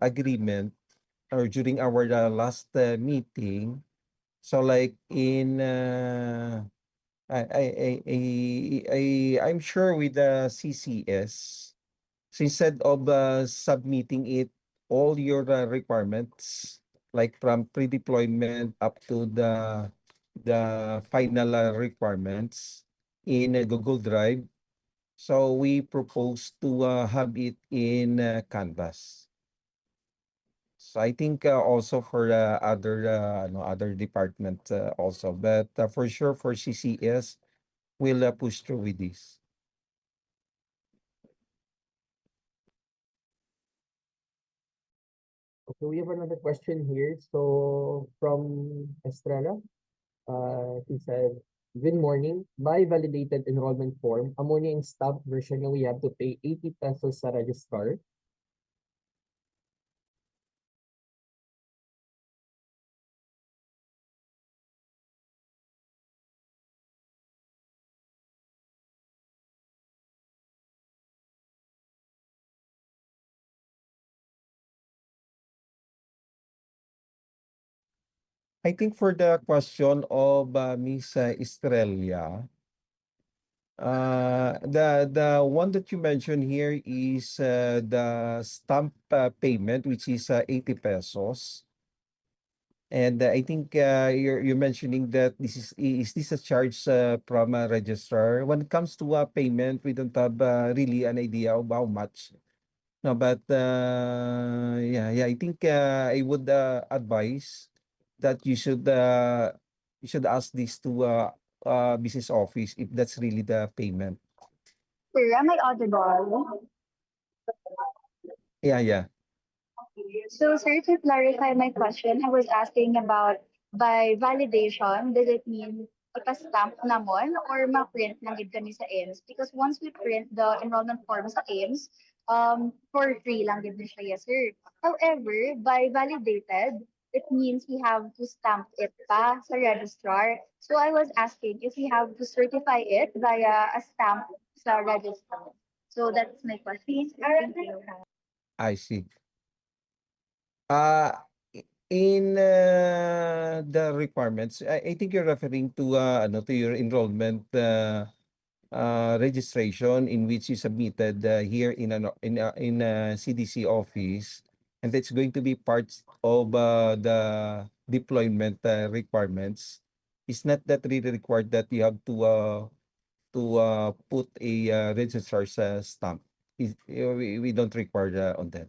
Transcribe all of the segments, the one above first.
agreement or during our last meeting. So like in I'm sure with the CCS, so instead of submitting it all your requirements like from pre-deployment up to the final requirements in Google Drive. So we propose to have it in Canvas. So I think also for other no, other department also, but for sure for CCS, we'll push through with this. Okay, we have another question here. So from Estrella, he said, "Good morning. By validated enrollment form, ammonia in stamp version we have to pay 80 pesos sa registrar. I think for the question of Miss Estrella, the one that you mentioned here is the stamp payment, which is 80 pesos. And I think you're mentioning that is this a charge from a registrar? When it comes to payment, we don't have really an idea of how much. No, but yeah, I think I would advise that you should ask this to business office if that's really the payment. Sir, am I audible? Yeah. So, sir, to clarify my question, I was asking about by validation, does it mean ipa-stamp namon or ma-print na gid kami sa AIMS? Because once we print the enrollment form sa AIMS, for free lang gid na siya, yes, sir. However, by validated, it means we have to stamp it pa sa registrar. So I was asking if we have to certify it via a stamp sa registrar. So that's my question. Thank you. I see. Uh, in the requirements, I think you're referring to ano, to your enrollment registration in which you submitted here in ano, in CDC office, and that's going to be parts of the deployment requirements. It's not that really required that you have to put a registrar's stamp. We don't require on that.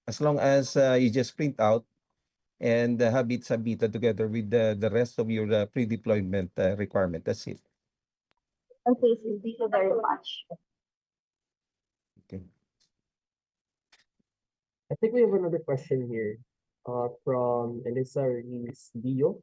As long as you just print out and have it submitted together with the rest of your pre-deployment requirement. That's it. Okay, sir. Thank you very much. Okay. I think we have another question here from Elisa Rees Dio.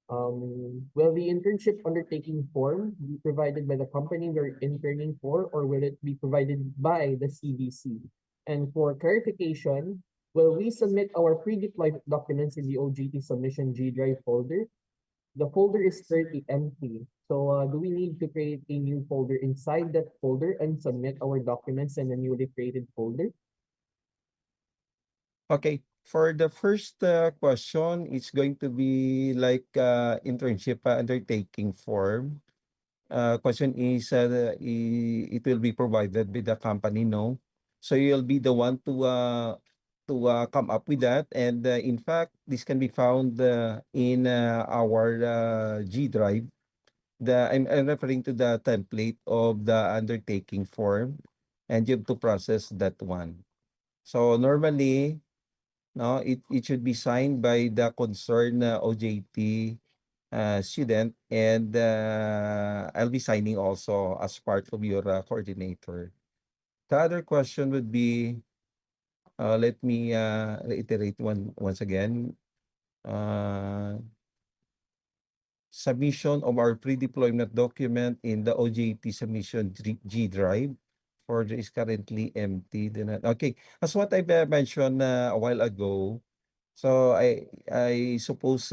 Will the internship undertaking form be provided by the company we're interning for, or will it be provided by the CDC? And for clarification, will we submit our pre-deployed documents in the OJT submission G Drive folder? The folder is currently empty. So do we need to create a new folder inside that folder and submit our documents in a newly created folder? Okay. For the first question, it's going to be like internship undertaking form. Question is it will be provided by the company, no? So you'll be the one to come up with that, and in fact, this can be found in our G Drive. I'm referring to the template of the undertaking form, and you have to process that one. So normally, no, it should be signed by the concerned OJT student, and I'll be signing also as part of your coordinator. The other question would be, let me reiterate once again. Submission of our pre-deployment document in the OJT submission G Drive folder is currently empty. Okay, as what I mentioned a while ago, so I suppose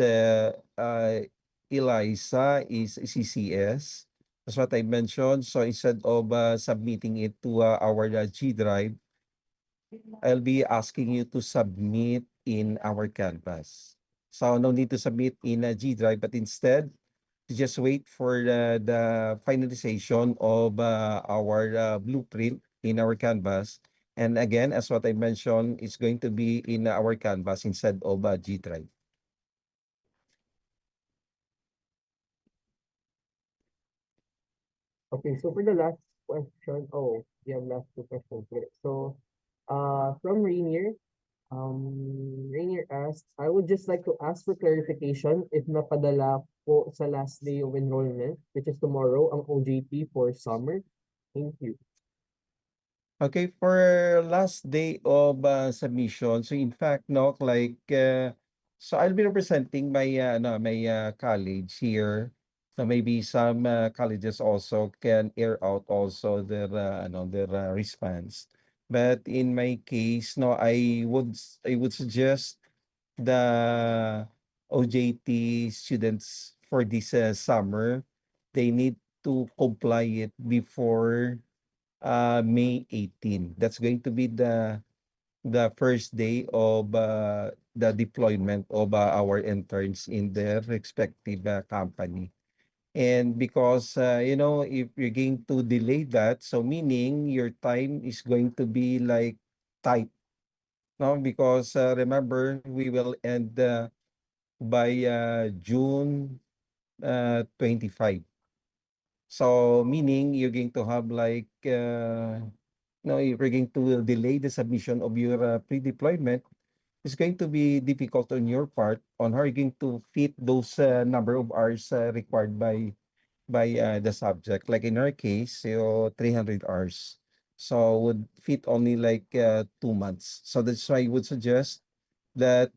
Eliza is CCS. That's what I mentioned. So instead of submitting it to our G Drive, I'll be asking you to submit in our Canvas. So no need to submit in a G Drive, but instead, just wait for the finalization of our blueprint in our Canvas. And again, as what I mentioned, it's going to be in our Canvas instead of G Drive. Okay, so for the last question, oh, we have last two questions. Wait, so, from Rainier, Rainier asked, I would just like to ask for clarification if napadala po sa last day of enrollment, which is tomorrow, ang OJT for summer. Thank you. Okay, for last day of submission, so in fact, no, like, so I'll be representing my no, my college here. So maybe some colleges also can air out also their their response. But in my case, no, I would suggest the OJT students for this summer, they need to comply it before May 18. That's going to be the first day of the deployment of our interns in their respective company. And because if you're going to delay that, so meaning your time is going to be like tight, no? Because remember we will end by June 25. So meaning you're going to have like no, you're going to delay the submission of your pre-deployment. It's going to be difficult on your part on how you're going to fit those number of hours required by the subject. Like in our case, 300 hours. So would fit only like 2 months. So that's why I would suggest that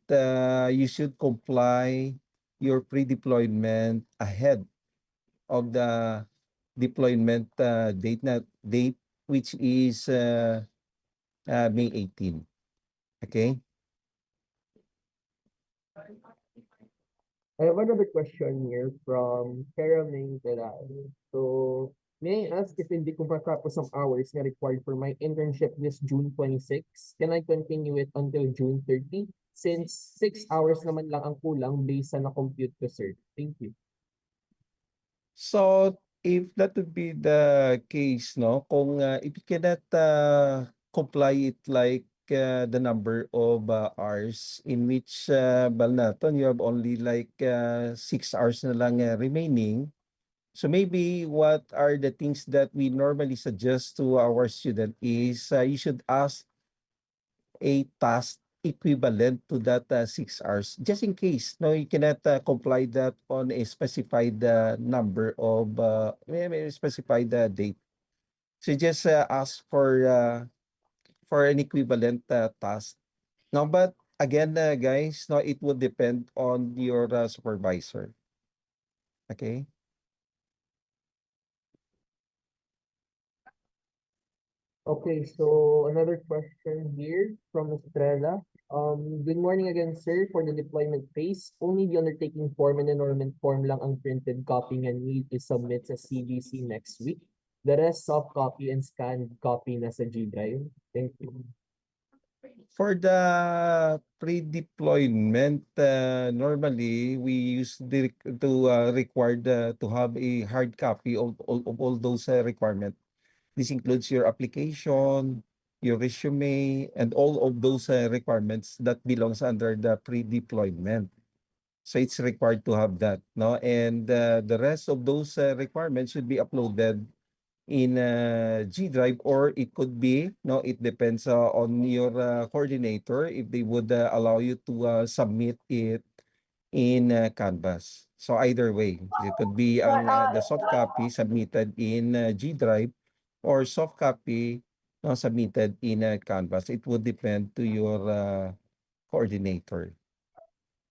you should comply your pre-deployment ahead of the deployment date which is May 18. Okay? I have another question here from Carol Teray. So, may I ask if hindi ko matapos ang hours na required for my internship this June 26, can I continue it until June 30? Since 6 hours naman lang ang kulang based sa na-compute ko, sir. Thank you. So if that would be the case, no, kung if you cannot comply it like the number of hours in which Balnaton, you have only like 6 hours na lang remaining. So maybe what are the things that we normally suggest to our student is you should ask a task equivalent to that 6 hours, just in case no you cannot comply that on a specified number of may specified date. So just ask for an equivalent task. No, but again, guys, no, it would depend on your supervisor. Okay. Okay, so another question here from Estrella. Good morning again, sir. For the deployment phase, only the undertaking form and enrollment form lang ang printed copy nga need to submit sa CBC next week. The rest, soft copy and scanned copy na sa G Drive. Thank you. For the pre-deployment, normally we use to required to have a hard copy of all those requirements. This includes your application, your resume, and all of those requirements that belongs under the pre-deployment. So it's required to have that, no? And the rest of those requirements should be uploaded in G Drive, or it could be, no, it depends on your coordinator if they would allow you to submit it in Canvas. So either way, it could be the soft copy submitted in G Drive or soft copy submitted in Canvas. It would depend to your coordinator.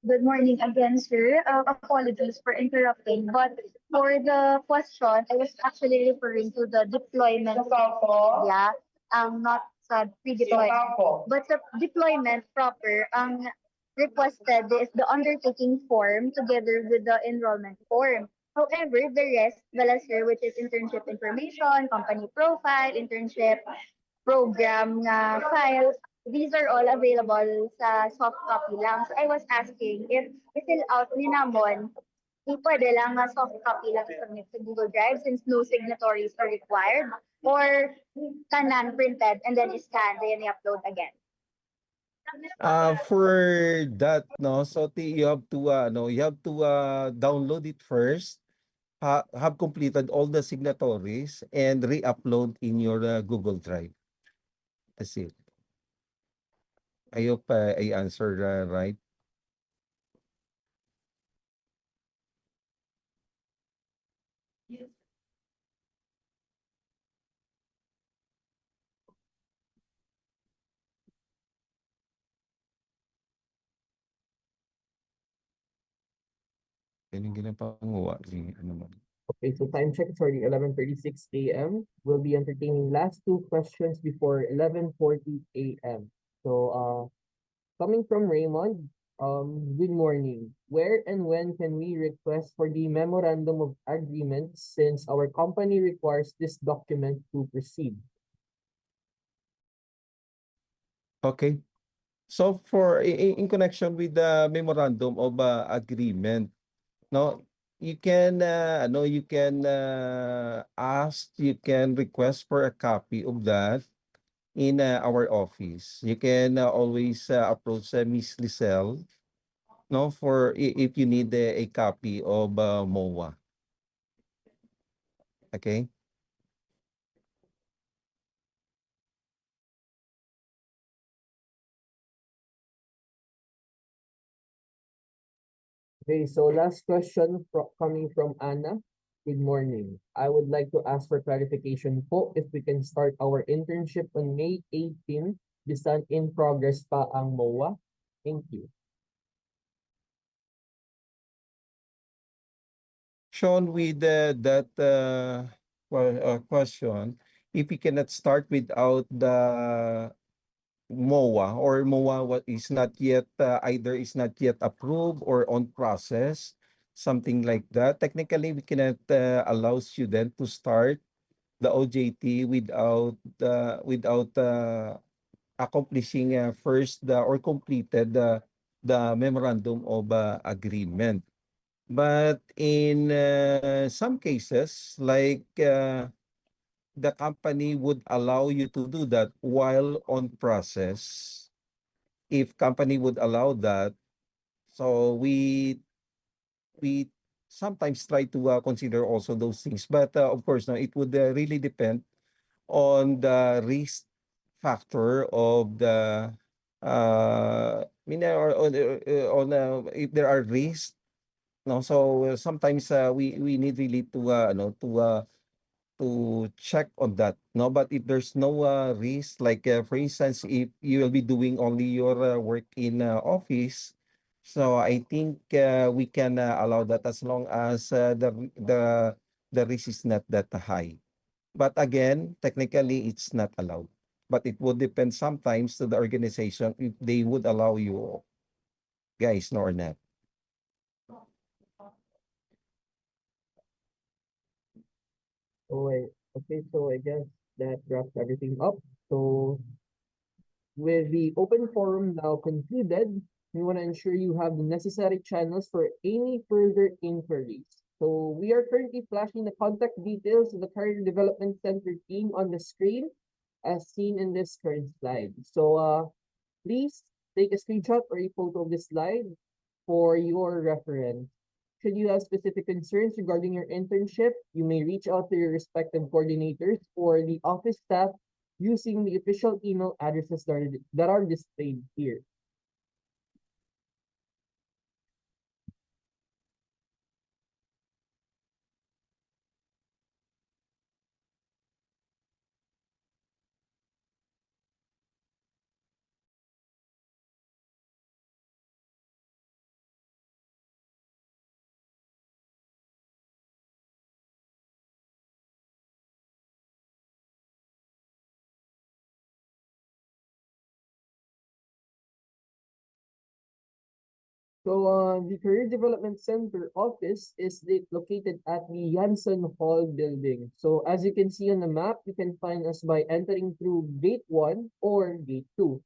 Good morning again, sir. Apologies for interrupting, but for the question, I was actually referring to the deployment. Yeah, not sa pre-deployment, but the deployment proper. Ang requested is the undertaking form together with the enrollment form. However, the rest, sir, which is internship information, company profile, internship program file, these are all available sa soft copy lang. So I was asking if i-fill out ni Namon, pwede lang na soft copy lang submit sa Google Drive since no signatories are required, or kanan printed and then scan then i-upload again. For that, no, so you have to, no, you have to download it first, have completed all the signatories, and re-upload in your Google Drive. That's it. I hope I answered right. Yan yung ginapanguha. Ano man. Okay, so time check is already 11:36 a.m. We'll be entertaining last two questions before 11:40 a.m. So, coming from Raymond, good morning. Where and when can we request for the memorandum of agreement since our company requires this document to proceed? Okay. So for in connection with the memorandum of agreement, no, you can no, you can ask, you can request for a copy of that in our office. You can always approach Miss Lisel, no, for if you need a copy of MOA. Okay. Okay, so last question coming from Anna. Good morning. I would like to ask for clarification po if we can start our internship on May 18. Bisan in progress pa ang MOA. Thank you. Sean, with that question, if we cannot start without the MOA, or MOA is not yet either is not yet approved or on process, something like that. Technically, we cannot allow student to start the OJT without accomplishing first or completed the memorandum of agreement. But in some cases, like the company would allow you to do that while on process. If company would allow that, so we sometimes try to consider also those things. But of course, no, it would really depend on the risk factor of the or on if there are risks. No, so sometimes we need really to no, to check on that, no, but if there's no risk, like for instance, if you will be doing only your work in office, so I think we can allow that as long as the risk is not that high. But again, technically it's not allowed, but it would depend sometimes to the organization if they would allow you guys, no, or not. Okay, so I guess that wraps everything up. So with the open forum now concluded, we want to ensure you have the necessary channels for any further inquiries. So we are currently flashing the contact details of the Career Development Center team on the screen as seen in this current slide. So please take a screenshot or a photo of this slide for your reference. Should you have specific concerns regarding your internship, you may reach out to your respective coordinators or the office staff using the official email addresses that are displayed here. So the Career Development Center office is located at the Janssen Hall building. So as you can see on the map, you can find us by entering through Gate 1 or Gate 2.